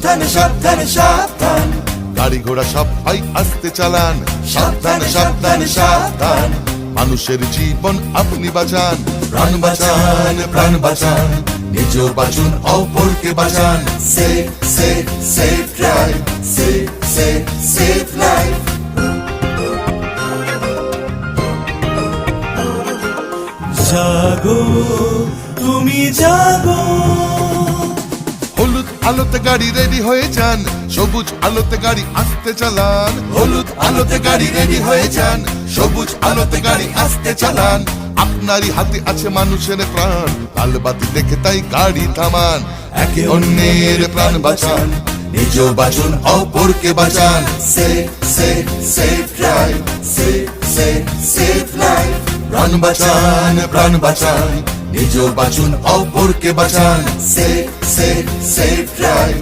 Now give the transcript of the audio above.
সাবধানে সাবধানে সাবধান, গাড়ি ঘোড়া সব ভাই আস্তে চালান, সাবধানে সাবধানে সাবধান, মানুষের জীবন আপনি বাঁচান, প্রাণ বাঁচান প্রাণ বাঁচান, নিজেও বাঁচুন অপরকে বাঁচান। Safe safe safe drive, safe safe safe life. জাগো তুমি জাগো, হলুদ আলোতে গাড়ি রেডি হয়ে যান, সবুজ আলোতে গাড়ি আস্তে চালান, হলুদ আলোতে গাড়ি রেডি হয়ে যান, সবুজ আলোতে গাড়ি আস্তে চালান। আপনারই হাতে আছে মানুষের প্রাণ, লাল বাতি দেখে তাই গাড়ি থামান, একে অন্যের প্রাণ বাঁচান, নিজেও বাঁচুন অপরকে বাঁচান। Safe safe safe drive, safe safe safe life. প্রাণ বাঁচান প্রাণ বাঁচান, নিজেও বাঁচুন অপরকে বাঁচান। Safe safe safe drive.